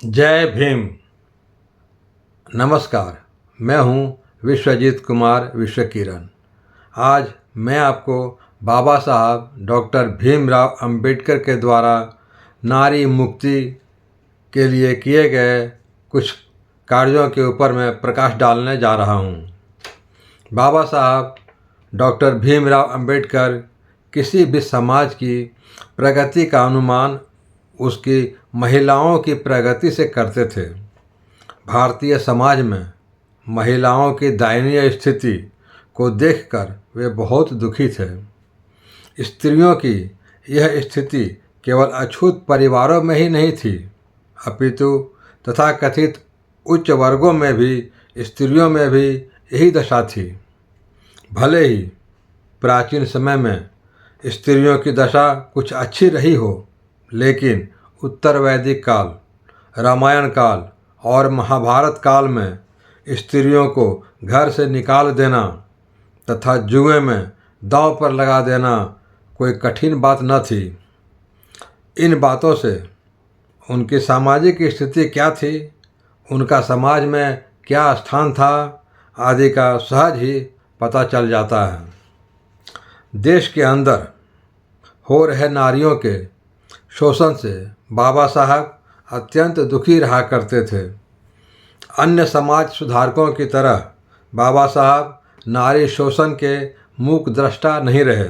जय भीम। नमस्कार। मैं हूं विश्वजीत कुमार विश्वकिरण। आज मैं आपको बाबा साहब डॉक्टर भीमराव अंबेडकर के द्वारा नारी मुक्ति के लिए किए गए कुछ कार्यों के ऊपर मैं प्रकाश डालने जा रहा हूं। बाबा साहब डॉक्टर भीमराव अंबेडकर किसी भी समाज की प्रगति का अनुमान उसकी महिलाओं की प्रगति से करते थे। भारतीय समाज में महिलाओं की दयनीय स्थिति को देखकर वे बहुत दुखी थे। स्त्रियों की यह स्थिति केवल अछूत परिवारों में ही नहीं थी, अपितु तथाकथित उच्च वर्गों में भी स्त्रियों में भी यही दशा थी। भले ही प्राचीन समय में स्त्रियों की दशा कुछ अच्छी रही हो, लेकिन उत्तर वैदिक काल, रामायण काल और महाभारत काल में स्त्रियों को घर से निकाल देना तथा जुए में दांव पर लगा देना कोई कठिन बात न थी। इन बातों से उनकी सामाजिक स्थिति क्या थी, उनका समाज में क्या स्थान था आदि का सहज ही पता चल जाता है। देश के अंदर हो रहे नारियों के शोषण से बाबा साहब अत्यंत दुखी रहा करते थे। अन्य समाज सुधारकों की तरह बाबा साहब नारी शोषण के मूक द्रष्टा नहीं रहे,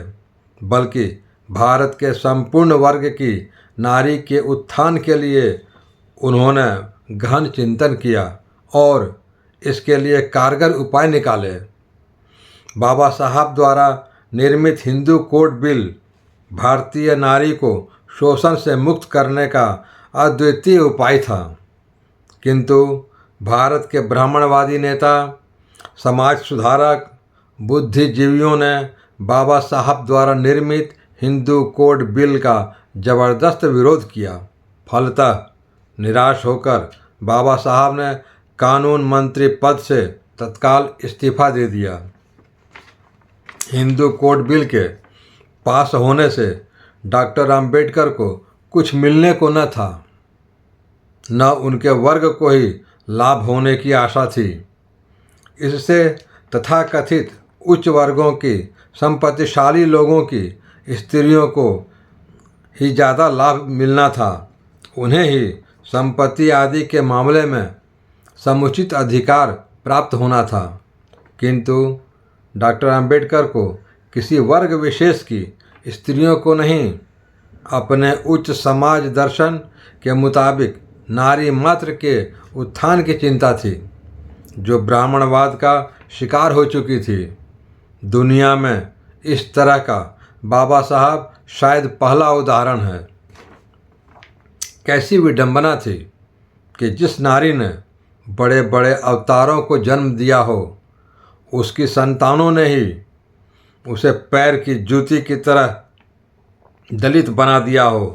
बल्कि भारत के संपूर्ण वर्ग की नारी के उत्थान के लिए उन्होंने गहन चिंतन किया और इसके लिए कारगर उपाय निकाले। बाबा साहब द्वारा निर्मित हिंदू कोड बिल भारतीय नारी को शोषण से मुक्त करने का अद्वितीय उपाय था, किंतु भारत के ब्राह्मणवादी नेता, समाज सुधारक, बुद्धिजीवियों ने बाबा साहब द्वारा निर्मित हिंदू कोड बिल का जबरदस्त विरोध किया। फलतः निराश होकर बाबा साहब ने कानून मंत्री पद से तत्काल इस्तीफा दे दिया। हिंदू कोड बिल के पास होने से डॉक्टर अंबेडकर को कुछ मिलने को न था, न उनके वर्ग को ही लाभ होने की आशा थी। इससे तथाकथित उच्च वर्गों की, संपत्तिशाली लोगों की स्त्रियों को ही ज़्यादा लाभ मिलना था। उन्हें ही संपत्ति आदि के मामले में समुचित अधिकार प्राप्त होना था, किंतु डॉक्टर अंबेडकर को किसी वर्ग विशेष की स्त्रियों को नहीं, अपने उच्च समाज दर्शन के मुताबिक नारी मात्र के उत्थान की चिंता थी, जो ब्राह्मणवाद का शिकार हो चुकी थी। दुनिया में इस तरह का बाबा साहब शायद पहला उदाहरण है। कैसी विडंबना थी कि जिस नारी ने बड़े बड़े अवतारों को जन्म दिया हो, उसकी संतानों ने ही उसे पैर की जूती की तरह दलित बना दिया हो।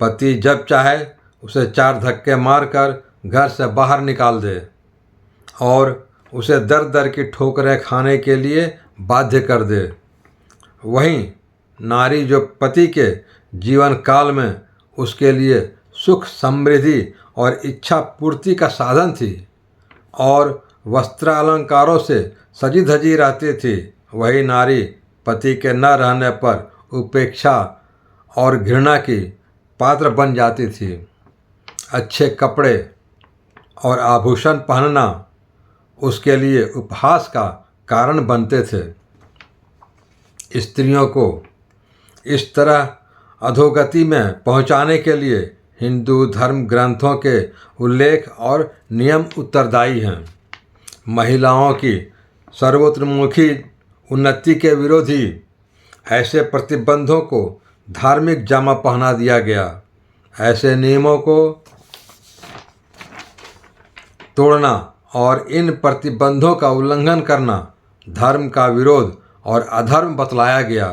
पति जब चाहे उसे 4 धक्के मारकर घर से बाहर निकाल दे और उसे दर दर की ठोकरें खाने के लिए बाध्य कर दे। वहीं नारी जो पति के जीवन काल में उसके लिए सुख, समृद्धि और इच्छा पूर्ति का साधन थी और वस्त्र अलंकारों से सजी धजी रहती थी, वही नारी पति के न रहने पर उपेक्षा और घृणा की पात्र बन जाती थी। अच्छे कपड़े और आभूषण पहनना उसके लिए उपहास का कारण बनते थे। स्त्रियों को इस तरह अधोगति में पहुंचाने के लिए हिंदू धर्म ग्रंथों के उल्लेख और नियम उत्तरदायी हैं। महिलाओं की सर्वतोमुखी उन्नति के विरोधी ऐसे प्रतिबंधों को धार्मिक जामा पहना दिया गया। ऐसे नियमों को तोड़ना और इन प्रतिबंधों का उल्लंघन करना धर्म का विरोध और अधर्म बतलाया गया।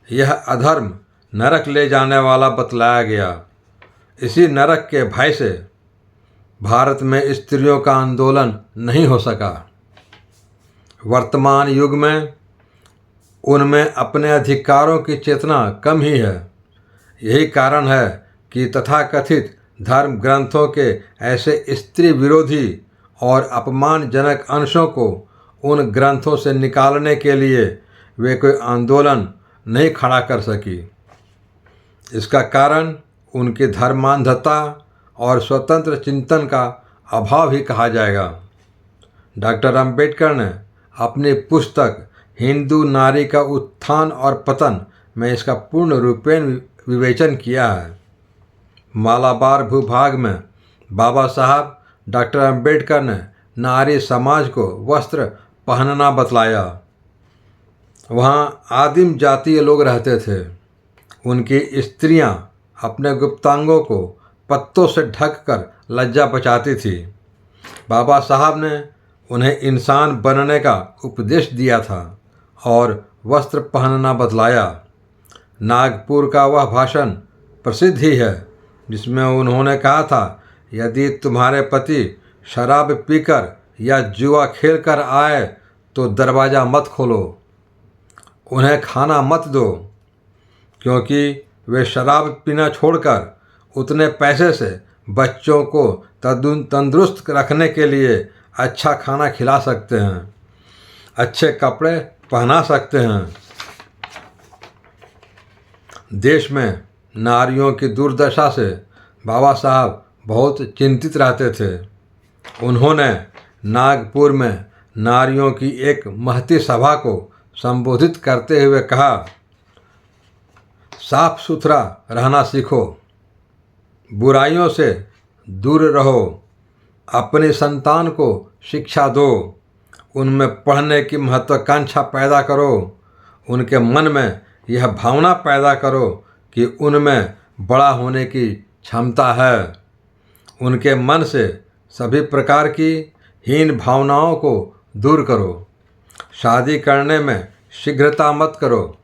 यह अधर्म नरक ले जाने वाला बतलाया गया। इसी नरक के भय से भारत में स्त्रियों का आंदोलन नहीं हो सका। वर्तमान युग में उनमें अपने अधिकारों की चेतना कम ही है। यही कारण है कि तथाकथित धर्म ग्रंथों के ऐसे स्त्री विरोधी और अपमानजनक अंशों को उन ग्रंथों से निकालने के लिए वे कोई आंदोलन नहीं खड़ा कर सकी। इसका कारण उनकी धर्मांधता और स्वतंत्र चिंतन का अभाव ही कहा जाएगा। डॉक्टर अंबेडकर ने अपनी पुस्तक हिंदू नारी का उत्थान और पतन में इसका पूर्ण रूपेण विवेचन किया है। मालाबार भूभाग में बाबा साहब डॉक्टर अंबेडकर ने नारी समाज को वस्त्र पहनना बतलाया। वहाँ आदिम जातीय लोग रहते थे। उनकी स्त्रियां अपने गुप्तांगों को पत्तों से ढककर लज्जा बचाती थी। बाबा साहब ने उन्हें इंसान बनने का उपदेश दिया था और वस्त्र पहनना बतलाया। नागपुर का वह भाषण प्रसिद्ध ही है जिसमें उन्होंने कहा था, यदि तुम्हारे पति शराब पीकर या जुआ खेलकर आए तो दरवाज़ा मत खोलो, उन्हें खाना मत दो, क्योंकि वे शराब पीना छोड़कर उतने पैसे से बच्चों को तंदुरुस्त रखने के लिए अच्छा खाना खिला सकते हैं, अच्छे कपड़े पहना सकते हैं। देश में नारियों की दुर्दशा से बाबा साहब बहुत चिंतित रहते थे। उन्होंने नागपुर में नारियों की एक महती सभा को संबोधित करते हुए कहा, साफ सुथरा रहना सीखो, बुराइयों से दूर रहो, अपनी संतान को शिक्षा दो, उनमें पढ़ने की महत्वाकांक्षा पैदा करो, उनके मन में यह भावना पैदा करो कि उनमें बड़ा होने की क्षमता है, उनके मन से सभी प्रकार की हीन भावनाओं को दूर करो, शादी करने में शीघ्रता मत करो,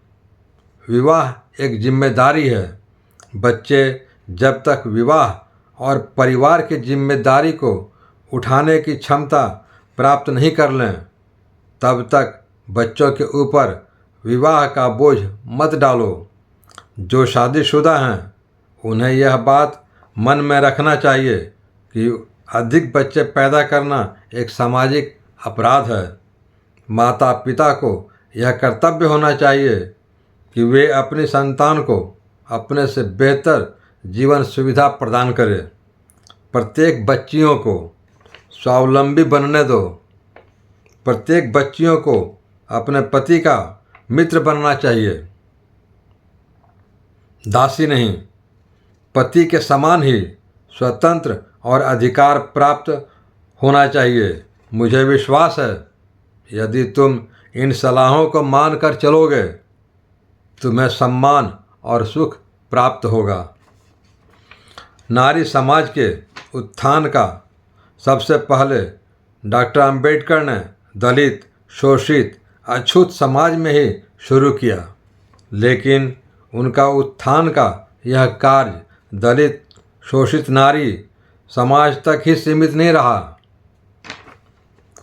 विवाह एक जिम्मेदारी है, बच्चे जब तक विवाह और परिवार की जिम्मेदारी को उठाने की क्षमता प्राप्त नहीं कर लें तब तक बच्चों के ऊपर विवाह का बोझ मत डालो। जो शादीशुदा हैं उन्हें यह बात मन में रखना चाहिए कि अधिक बच्चे पैदा करना एक सामाजिक अपराध है। माता पिता को यह कर्तव्य होना चाहिए कि वे अपनी संतान को अपने से बेहतर जीवन सुविधा प्रदान करें। प्रत्येक बच्चियों को स्वावलंबी बनने दो। प्रत्येक बच्चियों को अपने पति का मित्र बनना चाहिए, दासी नहीं। पति के समान ही स्वतंत्र और अधिकार प्राप्त होना चाहिए। मुझे विश्वास है यदि तुम इन सलाहों को मानकर चलोगे तुम्हें सम्मान और सुख प्राप्त होगा। नारी समाज के उत्थान का सबसे पहले डॉक्टर अंबेडकर ने दलित, शोषित, अछूत समाज में ही शुरू किया, लेकिन उनका उत्थान का यह कार्य दलित, शोषित नारी समाज तक ही सीमित नहीं रहा।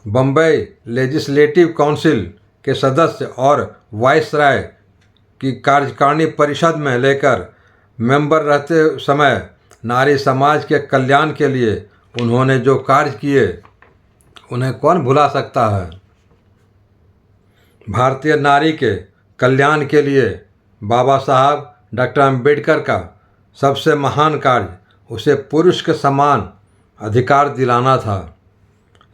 बम्बई लेजिस्लेटिव काउंसिल के सदस्य और वाइसराय की कार्यकारिणी परिषद में लेकर मेंबर रहते समय नारी समाज के कल्याण के लिए उन्होंने जो कार्य किए उन्हें कौन भुला सकता है। भारतीय नारी के कल्याण के लिए बाबा साहब डॉक्टर अंबेडकर का सबसे महान कार्य उसे पुरुष के समान अधिकार दिलाना था।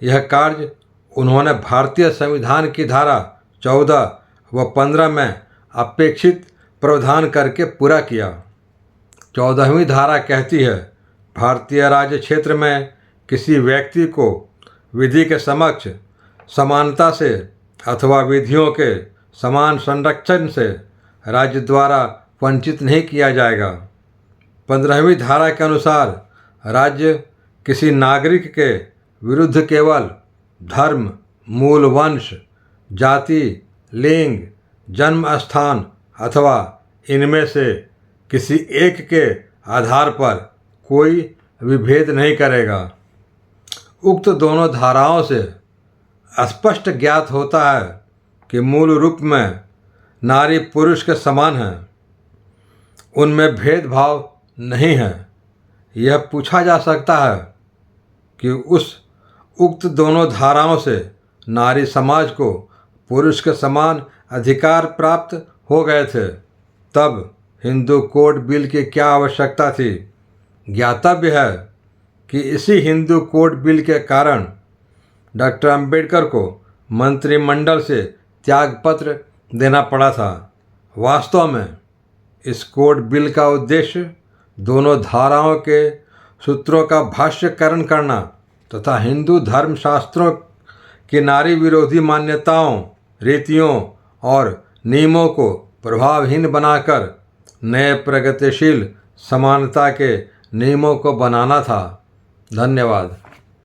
यह कार्य उन्होंने भारतीय संविधान की धारा 14 व 15 में अपेक्षित प्रावधान करके पूरा किया। 14वीं धारा कहती है, भारतीय राज्य क्षेत्र में किसी व्यक्ति को विधि के समक्ष समानता से अथवा विधियों के समान संरक्षण से राज्य द्वारा वंचित नहीं किया जाएगा। 15वीं धारा के अनुसार राज्य किसी नागरिक के विरुद्ध केवल धर्म, मूल वंश, जाति, लिंग, जन्म स्थान अथवा इनमें से किसी एक के आधार पर कोई विभेद नहीं करेगा। उक्त दोनों धाराओं से स्पष्ट ज्ञात होता है कि मूल रूप में नारी पुरुष के समान है, उनमें भेदभाव नहीं है। यह पूछा जा सकता है कि उस उक्त दोनों धाराओं से नारी समाज को पुरुष के समान अधिकार प्राप्त हो गए थे, तब हिंदू कोड बिल की क्या आवश्यकता थी। ज्ञातव्य है कि इसी हिंदू कोड बिल के कारण डॉक्टर अंबेडकर को मंत्रिमंडल से त्यागपत्र देना पड़ा था। वास्तव में इस कोड बिल का उद्देश्य दोनों धाराओं के सूत्रों का भाष्यकरण करना तथा हिंदू धर्म शास्त्रों की नारी विरोधी मान्यताओं, रीतियों और नियमों को प्रभावहीन बनाकर नए प्रगतिशील समानता के नियमों को बनाना था। धन्यवाद।